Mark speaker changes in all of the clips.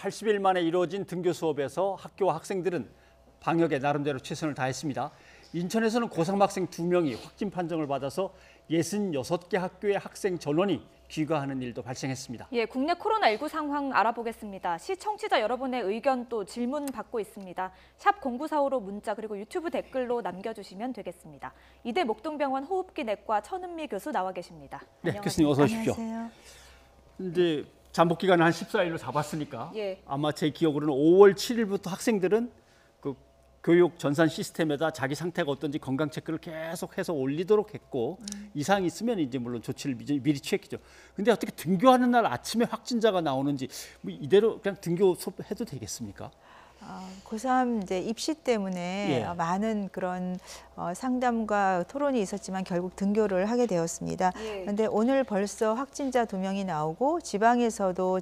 Speaker 1: 80일 만에 이루어진 등교 수업에서 학교와 학생들은 방역에 나름대로 최선을 다했습니다. 인천에서는 고3 학생 2명이 확진 판정을 받아서 66개 학교의 학생 전원이 귀가하는 일도 발생했습니다.
Speaker 2: 예, 국내 코로나19 상황 알아보겠습니다. 시청자 여러분의 의견 또 질문 받고 있습니다. 샵 0945로 문자 그리고 유튜브 댓글로 남겨주시면 되겠습니다. 이대 목동병원 호흡기 내과 천은미 교수 나와 계십니다.
Speaker 1: 네, 교수님 어서 오십시오.
Speaker 3: 안녕하세요.
Speaker 1: 이제 잠복 기간을 한 14일로 잡았으니까
Speaker 2: 예.
Speaker 1: 아마 제 기억으로는 5월 7일부터 학생들은 그 교육 전산 시스템에다 자기 상태가 어떤지 건강 체크를 계속해서 올리도록 했고 이상이 있으면 이제 물론 조치를 미리 취했겠죠. 근데 어떻게 등교하는 날 아침에 확진자가 나오는지 뭐 이대로 그냥 등교 수업해도 되겠습니까?
Speaker 3: 고3 이제 입시 때문에
Speaker 1: 예.
Speaker 3: 많은 그런 상담과 토론이 있었지만 결국 등교를 하게 되었습니다.
Speaker 2: 예.
Speaker 3: 그런데 오늘 벌써 확진자 2명이 나오고 지방에서도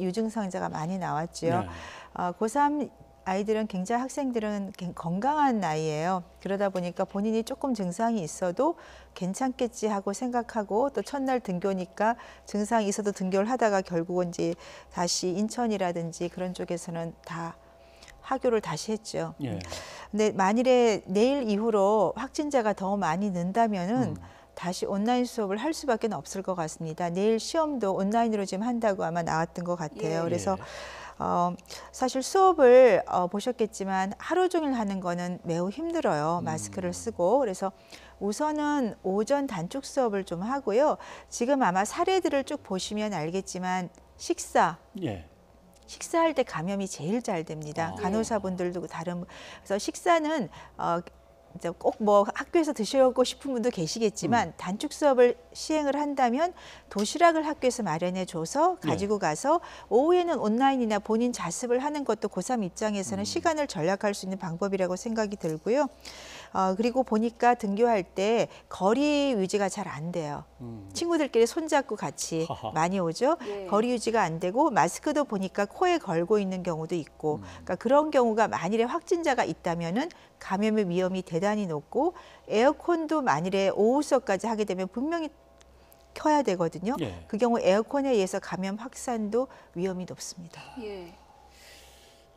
Speaker 3: 유증상자가 많이 나왔지요.
Speaker 1: 네.
Speaker 3: 고3 아이들은 굉장히 학생들은 건강한 나이예요. 그러다 보니까 본인이 조금 증상이 있어도 괜찮겠지 하고 생각하고 또 첫날 등교니까 증상이 있어도 등교를 하다가 결국은 이제 다시 인천이라든지 그런 쪽에서는 다 하교를 다시 했죠.
Speaker 1: 예.
Speaker 3: 근데 만일에 내일 이후로 확진자가 더 많이 는다면은 다시 온라인 수업을 할 수밖에 없을 것 같습니다. 내일 시험도 온라인으로 지금 한다고 아마 나왔던 것 같아요.
Speaker 2: 예.
Speaker 3: 그래서 사실 수업을 보셨겠지만 하루 종일 하는 거는 매우 힘들어요. 마스크를 쓰고. 그래서 우선은 오전 단축 수업을 좀 하고요. 지금 아마 사례들을 쭉 보시면 알겠지만
Speaker 1: 예.
Speaker 3: 식사할 때 감염이 제일 잘 됩니다. 간호사분들도 그래서 식사는 이제 꼭 뭐 학교에서 드시고 싶은 분도 계시겠지만 단축 수업을 시행을 한다면 도시락을 학교에서 마련해 줘서 가지고 가서 오후에는 온라인이나 본인 자습을 하는 것도 고3 입장에서는 시간을 절약할 수 있는 방법이라고 생각이 들고요. 그리고 보니까 등교할 때 거리 유지가 잘 안 돼요. 친구들끼리 손잡고 같이 많이 오죠.
Speaker 2: 예.
Speaker 3: 거리 유지가 안 되고 마스크도 보니까 코에 걸고 있는 경우도 있고 그러니까 그런 경우가 만일에 확진자가 있다면은 감염의 위험이 대단히 높고 에어컨도 만일에 오후 수업까지 하게 되면 분명히 켜야 되거든요.
Speaker 1: 예.
Speaker 3: 그 경우 에어컨에 의해서 감염 확산도 위험이 높습니다.
Speaker 2: 예.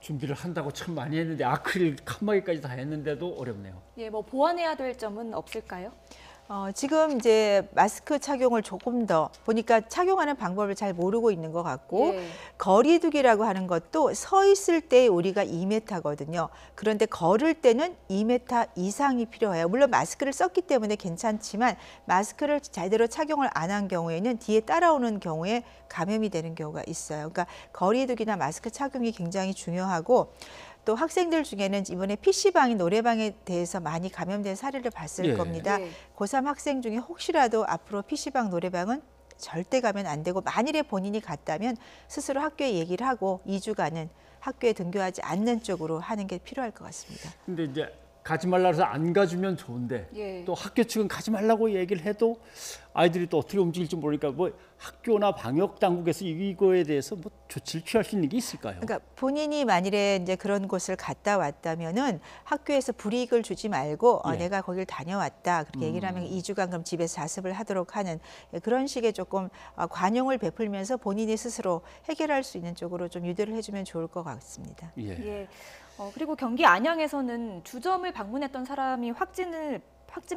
Speaker 1: 준비를 한다고 참 많이 했는데 아크릴 칸막이까지 다 했는데도 어렵네요.
Speaker 2: 예, 뭐 보완해야 될 점은 없을까요?
Speaker 3: 지금 이제 마스크 착용을 조금 더 보니까 착용하는 방법을 잘 모르고 있는 것 같고
Speaker 2: 예.
Speaker 3: 거리두기라고 하는 것도 서 있을 때 우리가 2m거든요. 그런데 걸을 때는 2m 이상이 필요해요. 물론 마스크를 썼기 때문에 괜찮지만 마스크를 제대로 착용을 안 한 경우에는 뒤에 따라오는 경우에 감염이 되는 경우가 있어요. 그러니까 거리두기나 마스크 착용이 굉장히 중요하고 또 학생들 중에는 이번에 PC방이 노래방에 대해서 많이 감염된 사례를 봤을
Speaker 1: 예.
Speaker 3: 겁니다.
Speaker 2: 예.
Speaker 3: 고3 학생 중에 혹시라도 앞으로 PC방 노래방은 절대 가면 안 되고 만일에 본인이 갔다면 스스로 학교에 얘기를 하고 2주간은 학교에 등교하지 않는 쪽으로 하는 게 필요할 것 같습니다.
Speaker 1: 근데 이제 가지 말라 해서 안 가주면 좋은데
Speaker 2: 예.
Speaker 1: 또 학교 측은 가지 말라고 얘기를 해도 아이들이 또 어떻게 움직일지 모르니까 뭐 학교나 방역 당국에서 이거에 대해서 뭐 조치를 취할 수 있는 게 있을까요?
Speaker 3: 그러니까 본인이 만일에 이제 그런 곳을 갔다 왔다면은 학교에서 불이익을 주지 말고
Speaker 1: 예.
Speaker 3: 내가 거길 다녀왔다 그렇게 얘기를 하면 2주간 그럼 집에서 자습을 하도록 하는 그런 식의 조금 관용을 베풀면서 본인이 스스로 해결할 수 있는 쪽으로 좀 유도를 해주면 좋을 것 같습니다.
Speaker 1: 예.
Speaker 2: 예. 그리고 경기 안양에서는 주점을 방문했던 사람이 확진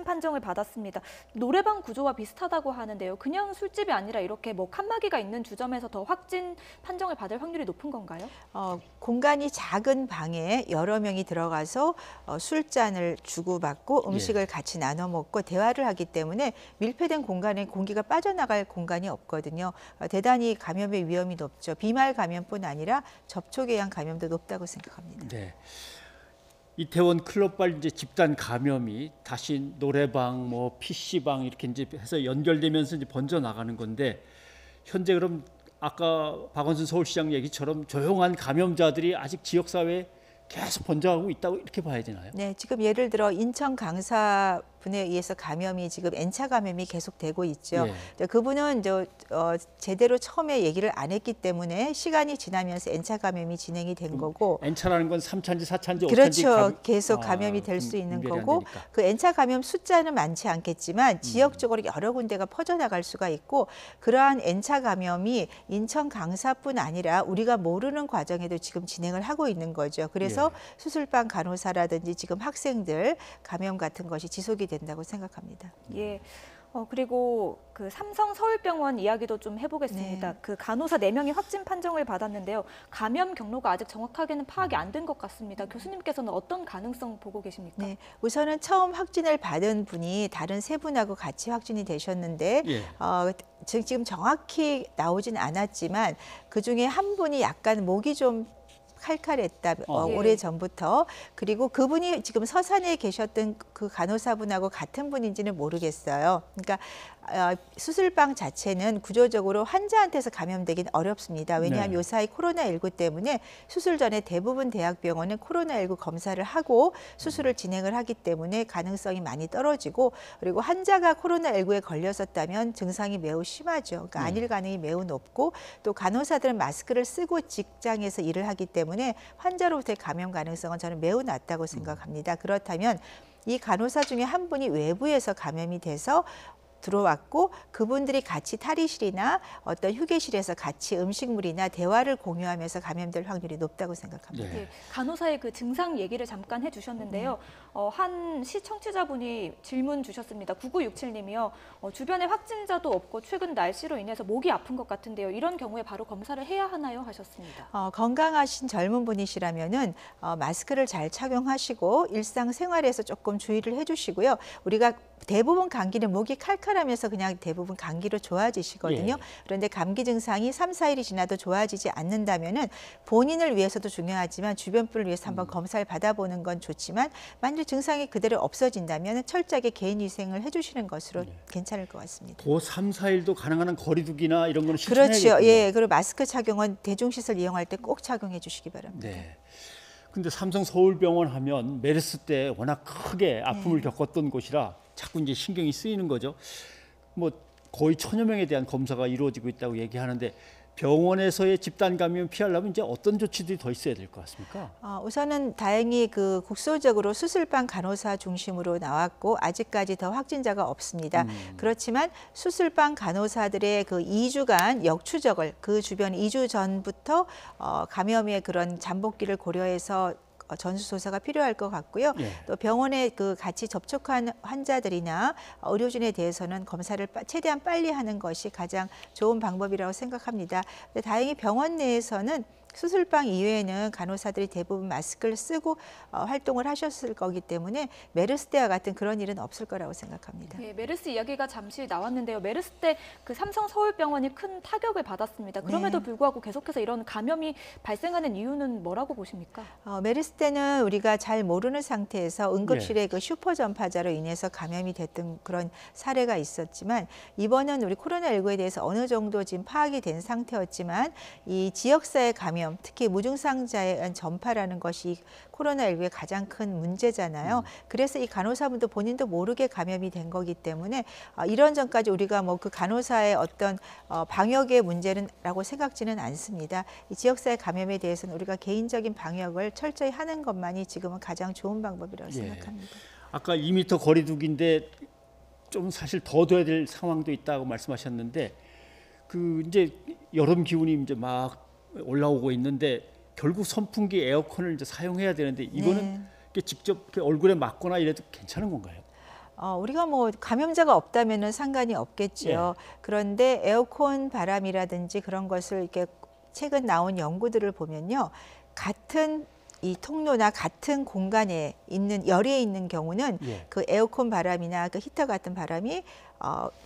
Speaker 2: 판정을 받았습니다. 노래방 구조와 비슷하다고 하는데요. 그냥 술집이 아니라 이렇게 뭐 칸막이가 있는 주점에서 더 확진 판정을 받을 확률이 높은 건가요?
Speaker 3: 공간이 작은 방에 여러 명이 들어가서 술잔을 주고받고 음식을 같이 나눠 먹고 대화를 하기 때문에 밀폐된 공간에 공기가 빠져나갈 공간이 없거든요. 대단히 감염의 위험이 높죠. 비말 감염뿐 아니라 접촉에 의한 감염도 높다고 생각합니다.
Speaker 1: 네. 이태원 클럽발 이제 집단 감염이 다시 노래방, 뭐 PC방 이렇게 이제 해서 연결되면서 이제 번져 나가는 건데 현재 그럼 아까 박원순 서울시장 얘기처럼 조용한 감염자들이 아직 지역 사회에 계속 번져가고 있다고 이렇게 봐야 되나요?
Speaker 3: 네, 지금 예를 들어 인천 강사 분에 의해서 감염이 지금 N차 감염이 계속되고 있죠.
Speaker 1: 예.
Speaker 3: 그분은 제대로 처음에 얘기를 안 했기 때문에 시간이 지나면서 N차 감염이 진행이 된 거고.
Speaker 1: N차라는 건 3차인지 4차인지 5차인지
Speaker 3: 그렇죠. 계속 감염이 될 수 있는 거고 그 N차 감염 숫자는 많지 않겠지만 지역적으로 여러 군데가 퍼져나갈 수가 있고 그러한 N차 감염이 인천 강사뿐 아니라 우리가 모르는 과정에도 지금 진행을 하고 있는 거죠. 그래서 수술방 간호사라든지 지금 학생들 감염 같은 것이 지속이 된다고 생각합니다.
Speaker 2: 예. 그리고 그 삼성 서울병원 이야기도 좀 해보겠습니다.
Speaker 3: 네.
Speaker 2: 그 간호사 4명이 확진 판정을 받았는데요. 감염 경로가 아직 정확하게는 파악이 안 된 것 같습니다. 교수님께서는 어떤 가능성 보고 계십니까?
Speaker 3: 네, 우선은 처음 확진을 받은 분이 다른 3분하고 같이 확진이 되셨는데
Speaker 1: 예.
Speaker 3: 지금 정확히 나오진 않았지만 그중에 한 분이 약간 목이 좀 칼칼했다 오래 전부터. 그리고 그분이 지금 서산에 계셨던 그 간호사분하고 같은 분인지는 모르겠어요. 그러니까 수술방 자체는 구조적으로 환자한테서 감염되긴 어렵습니다. 왜냐하면 요사이 코로나19 때문에 수술 전에 대부분 대학병원은 코로나19 검사를 하고 수술을 진행을 하기 때문에 가능성이 많이 떨어지고 그리고 환자가 코로나19에 걸렸었다면 증상이 매우 심하죠. 그러니까 안일 가능이 매우 높고 또 간호사들은 마스크를 쓰고 직장에서 일을 하기 때문에 환자로부터의 감염 가능성은 저는 매우 낮다고 생각합니다. 그렇다면 이 간호사 중에 한 분이 외부에서 감염이 돼서 들어왔고 그분들이 같이 탈의실이나 어떤 휴게실에서 같이 음식물이나 대화를 공유하면서 감염될 확률이 높다고 생각합니다.
Speaker 2: 네. 간호사의 그 증상 얘기를 잠깐 해주셨는데요. 한 시청취자분이 질문 주셨습니다. 9967님이요. 주변에 확진자도 없고 최근 날씨로 인해서 목이 아픈 것 같은데요. 이런 경우에 바로 검사를 해야 하나요? 하셨습니다.
Speaker 3: 건강하신 젊은 분이시라면은 마스크를 잘 착용하시고 일상생활에서 조금 주의를 해주시고요. 우리가 대부분 감기는 목이 칼칼하면서 그냥 대부분 감기로 좋아지시거든요. 그런데 감기 증상이 3, 4일이 지나도 좋아지지 않는다면은 본인을 위해서도 중요하지만 주변 분을 위해서 한번 검사를 받아보는 건 좋지만 만약 증상이 그대로 없어진다면 철저하게 개인 위생을 해주시는 것으로 괜찮을 것 같습니다.
Speaker 1: 그 3, 4일도 가능한 한 거리두기나 이런 거는 실천해야겠군요.
Speaker 3: 그렇죠. 예, 그리고 마스크 착용은 대중시설 이용할 때 꼭 착용해 주시기 바랍니다.
Speaker 1: 네. 근데 삼성 서울병원 하면 메르스 때 워낙 크게 아픔을 겪었던 곳이라 자꾸 이제 신경이 쓰이는 거죠. 뭐 거의 1000여 명에 대한 검사가 이루어지고 있다고 얘기하는데 병원에서의 집단 감염 피하려면 이제 어떤 조치들이 더 있어야 될 것 같습니까?
Speaker 3: 우선은 다행히 그 국소적으로 수술방 간호사 중심으로 나왔고 아직까지 더 확진자가 없습니다. 그렇지만 수술방 간호사들의 그 2주간 역추적을 그 주변 2주 전부터 감염의 그런 잠복기를 고려해서 전수조사가 필요할 것 같고요. 또 병원에 그 같이 접촉한 환자들이나 의료진에 대해서는 검사를 최대한 빨리 하는 것이 가장 좋은 방법이라고 생각합니다. 근데 다행히 병원 내에서는 수술방 이외에는 간호사들이 대부분 마스크를 쓰고 활동을 하셨을 거기 때문에 메르스 때와 같은 그런 일은 없을 거라고 생각합니다.
Speaker 2: 네, 메르스 이야기가 잠시 나왔는데요. 메르스 때 그 삼성 서울병원이 큰 타격을 받았습니다. 그럼에도 불구하고 계속해서 이런 감염이 발생하는 이유는 뭐라고 보십니까?
Speaker 3: 메르스 때는 우리가 잘 모르는 상태에서 응급실에 그 슈퍼 전파자로 인해서 감염이 됐던 그런 사례가 있었지만 이번은 우리 코로나19에 대해서 어느 정도 지금 파악이 된 상태였지만 이 지역사회 감염 특히 무증상자에 의한 전파라는 것이 코로나19의 가장 큰 문제잖아요. 그래서 이 간호사분도 본인도 모르게 감염이 된 거기 때문에 이런 점까지 우리가 뭐 그 간호사의 어떤 방역의 문제라고 생각지는 않습니다. 이 지역사회 감염에 대해서는 우리가 개인적인 방역을 철저히 하는 것만이 지금은 가장 좋은 방법이라고 생각합니다.
Speaker 1: 아까 2m 거리두기인데 좀 사실 더 돼야 될 상황도 있다고 말씀하셨는데 그 이제 여름 기온이 이제 막 올라오고 있는데 결국 선풍기 에어컨을 이제 사용해야 되는데 이거는 직접 얼굴에 맞거나 이래도 괜찮은 건가요?
Speaker 3: 우리가 뭐 감염자가 없다면은 상관이 없겠죠. 그런데 에어컨 바람이라든지 그런 것을 이렇게 최근 나온 연구들을 보면요, 같은 이 통로나 같은 공간에 있는 열에 있는 경우는 그 에어컨 바람이나 그 히터 같은 바람이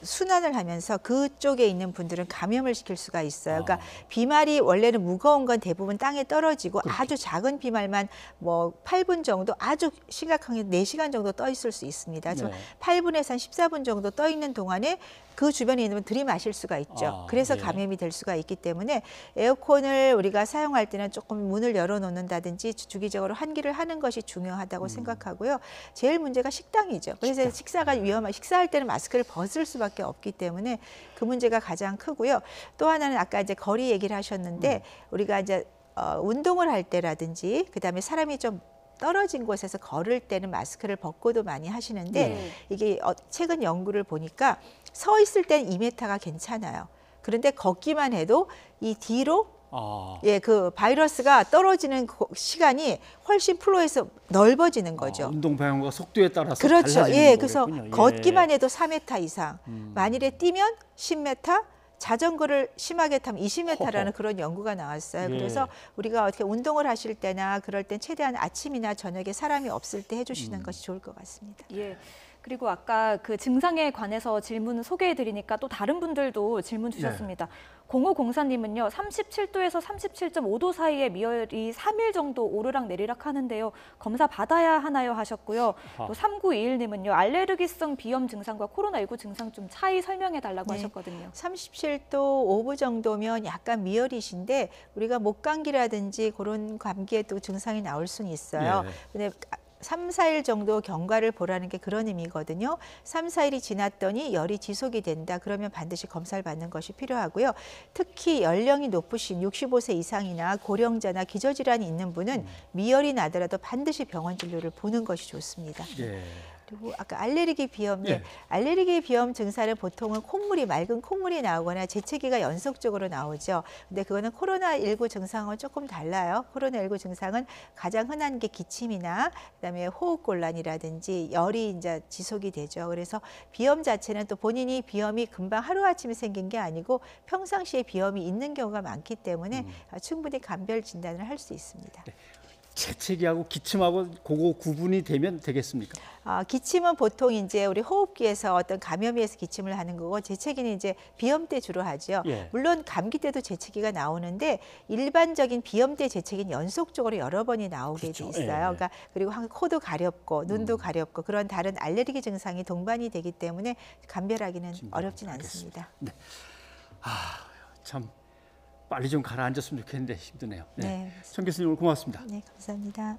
Speaker 3: 순환을 하면서 그쪽에 있는 분들은 감염을 시킬 수가 있어요. 그러니까 비말이 원래는 무거운 건 대부분 땅에 떨어지고 아주 작은 비말만 뭐 8분 정도 아주 심각한 게 4시간 정도 떠 있을 수 있습니다. 그래서 8분에서 한 14분 정도 떠 있는 동안에 그 주변에 있는 분 들이마실 수가 있죠. 그래서 감염이 될 수가 있기 때문에 에어컨을 우리가 사용할 때는 조금 문을 열어놓는다든지 주기적으로 환기를 하는 것이 중요하다고 생각하고요. 제일 문제가 식당이죠. 그래서 식사가 식사할 때는 마스크를 벗을 수밖에 없기 때문에 그 문제가 가장 크고요. 또 하나는 아까 이제 거리 얘기를 하셨는데 우리가 이제 운동을 할 때라든지 그다음에 사람이 좀 떨어진 곳에서 걸을 때는 마스크를 벗고도 많이 하시는데 이게 최근 연구를 보니까 서 있을 때는 2m가 괜찮아요. 그런데 걷기만 해도 이 뒤로 그 바이러스가 떨어지는 시간이 훨씬 플로에서 넓어지는 거죠.
Speaker 1: 운동 방향과 속도에 따라서
Speaker 3: 그렇죠.
Speaker 1: 달라지는
Speaker 3: 그래서
Speaker 1: 거겠군요.
Speaker 3: 걷기만 해도 4m 이상, 만일에 뛰면 10m, 자전거를 심하게 타면 20m라는 그런 연구가 나왔어요. 그래서 우리가 어떻게 운동을 하실 때나 그럴 땐 최대한 아침이나 저녁에 사람이 없을 때 해주시는 것이 좋을 것 같습니다.
Speaker 2: 예. 그리고 아까 그 증상에 관해서 질문을 소개해드리니까 또 다른 분들도 질문 주셨습니다. 0504님은요. 37도에서 37.5도 사이에 미열이 3일 정도 오르락 내리락 하는데요. 검사 받아야 하나요 하셨고요. 또 3921님은요. 알레르기성 비염 증상과 코로나19 증상 좀 차이 설명해달라고 하셨거든요.
Speaker 3: 37도 5분 정도면 약간 미열이신데 우리가 목감기라든지 그런 감기에도 증상이 나올 수는 있어요. 근데 3, 4일 정도 경과를 보라는 게 그런 의미거든요. 3, 4일이 지났더니 열이 지속이 된다. 그러면 반드시 검사를 받는 것이 필요하고요. 특히 연령이 높으신 65세 이상이나 고령자나 기저질환이 있는 분은 미열이 나더라도 반드시 병원 진료를 보는 것이 좋습니다. 그리고 아까 알레르기 비염, 알레르기 비염 증상은 보통은 콧물이 맑은 콧물이 나오거나 재채기가 연속적으로 나오죠. 근데 그거는 코로나19 증상은 조금 달라요. 코로나19 증상은 가장 흔한 게 기침이나 그다음에 호흡곤란이라든지 열이 이제 지속이 되죠. 그래서 비염 자체는 또 본인이 비염이 금방 하루아침에 생긴 게 아니고 평상시에 비염이 있는 경우가 많기 때문에 충분히 감별 진단을 할 수 있습니다.
Speaker 1: 재채기하고 기침하고 그거 구분이 되면 되겠습니까?
Speaker 3: 기침은 보통 이제 우리 호흡기에서 어떤 감염에서 기침을 하는 거고 재채기는 이제 비염 때 주로 하죠. 물론 감기 때도 재채기가 나오는데 일반적인 비염 때 재채기는 연속적으로 여러 번이 나오게 돼 있어요. 그러니까 그리고 코도 가렵고 눈도 가렵고 그런 다른 알레르기 증상이 동반이 되기 때문에 감별하기는 어렵진 않습니다.
Speaker 1: 참 빨리 좀 가라앉았으면 좋겠는데 힘드네요.
Speaker 3: 네.
Speaker 1: 천 교수님 오늘 고맙습니다.
Speaker 3: 네, 감사합니다.